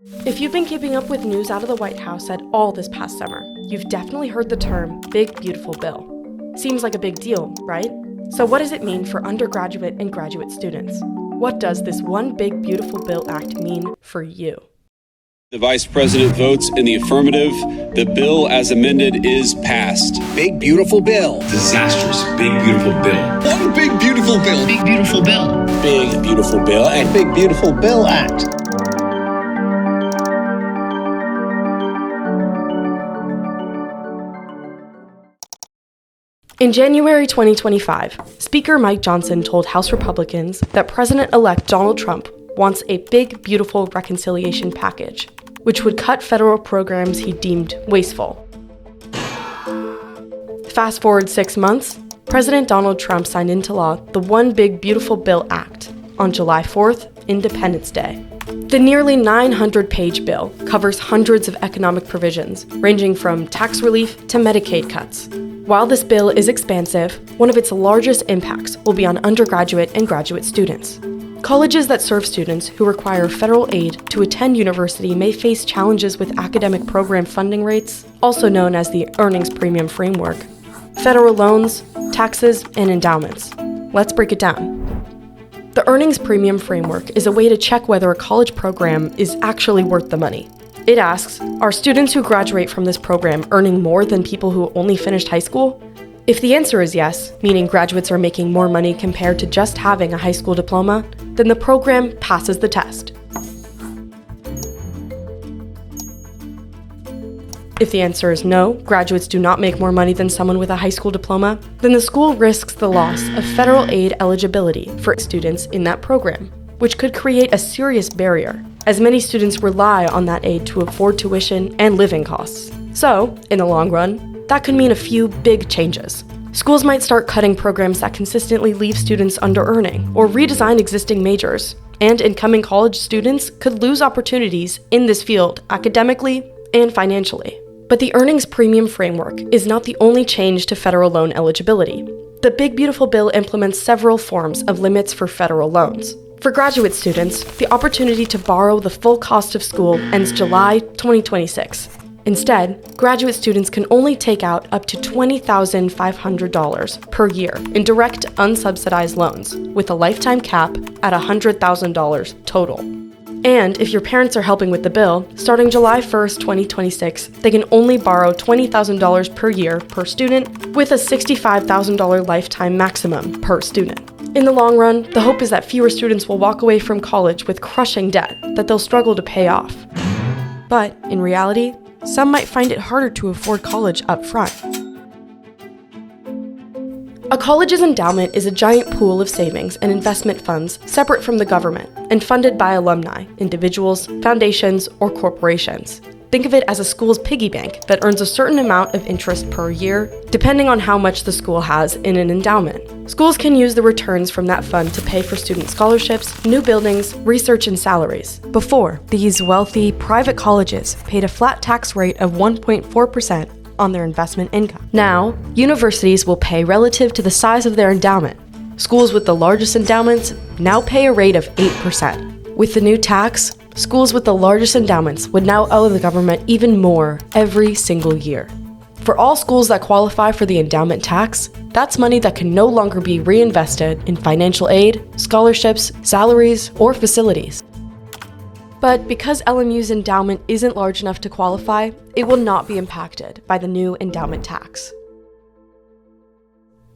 If you've been keeping up with news out of the White House at all this past summer, you've definitely heard the term Big Beautiful Bill. Seems like a big deal, right? So what does it mean for undergraduate and graduate students? What does this One Big Beautiful Bill Act mean for you? The Vice President votes in the affirmative. The bill as amended is passed. Big Beautiful Bill. Disastrous. Big Beautiful Bill. One Big Beautiful Bill. Big Beautiful Bill. Big Beautiful Bill and Big Beautiful Bill Act. In January 2025, Speaker Mike Johnson told House Republicans that President-elect Donald Trump wants a big, beautiful reconciliation package, which would cut federal programs he deemed wasteful. Fast forward 6 months, President Donald Trump signed into law the One Big Beautiful Bill Act on July 4th, Independence Day. The nearly 900-page bill covers hundreds of economic provisions, ranging from tax relief to Medicaid cuts. While this bill is expansive, one of its largest impacts will be on undergraduate and graduate students. Colleges that serve students who require federal aid to attend university may face challenges with academic program funding rates, also known as the Earnings Premium Framework, federal loans, taxes, and endowments. Let's break it down. The Earnings Premium Framework is a way to check whether a college program is actually worth the money. It asks, are students who graduate from this program earning more than people who only finished high school? If the answer is yes, meaning graduates are making more money compared to just having a high school diploma, then the program passes the test. If the answer is no, graduates do not make more money than someone with a high school diploma, then the school risks the loss of federal aid eligibility for students in that program, which could create a serious barrier, as many students rely on that aid to afford tuition and living costs. So, in the long run, that could mean a few big changes. Schools might start cutting programs that consistently leave students under-earning, or redesign existing majors, and incoming college students could lose opportunities in this field academically and financially. But the Earnings Premium Framework is not the only change to federal loan eligibility. The Big Beautiful Bill implements several forms of limits for federal loans. For graduate students, the opportunity to borrow the full cost of school ends July 2026. Instead, graduate students can only take out up to $20,500 per year in direct, unsubsidized loans, with a lifetime cap at $100,000 total. And if your parents are helping with the bill, starting July 1st, 2026, they can only borrow $20,000 per year per student, with a $65,000 lifetime maximum per student. In the long run, the hope is that fewer students will walk away from college with crushing debt that they'll struggle to pay off. But in reality, some might find it harder to afford college up front. A college's endowment is a giant pool of savings and investment funds separate from the government and funded by alumni, individuals, foundations, or corporations. Think of it as a school's piggy bank that earns a certain amount of interest per year, depending on how much the school has in an endowment. Schools can use the returns from that fund to pay for student scholarships, new buildings, research, and salaries. Before, these wealthy, private colleges paid a flat tax rate of 1.4% on their investment income. Now, universities will pay relative to the size of their endowment. Schools with the largest endowments now pay a rate of 8%. With the new tax, schools with the largest endowments would now owe the government even more every single year. For all schools that qualify for the endowment tax, that's money that can no longer be reinvested in financial aid, scholarships, salaries, or facilities. But because LMU's endowment isn't large enough to qualify, it will not be impacted by the new endowment tax.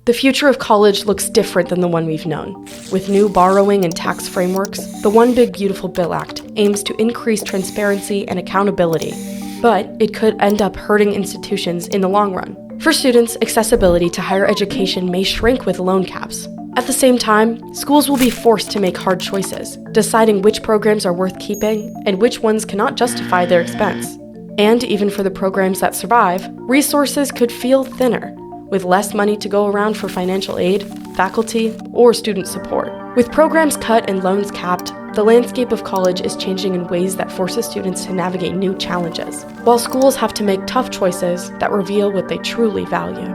The future of college looks different than the one we've known. With new borrowing and tax frameworks, the One Big Beautiful Bill Act aims to increase transparency and accountability, but it could end up hurting institutions in the long run. For students, accessibility to higher education may shrink with loan caps. At the same time, schools will be forced to make hard choices, deciding which programs are worth keeping and which ones cannot justify their expense. And even for the programs that survive, resources could feel thinner, with less money to go around for financial aid, faculty, or student support. With programs cut and loans capped, the landscape of college is changing in ways that forces students to navigate new challenges, while schools have to make tough choices that reveal what they truly value.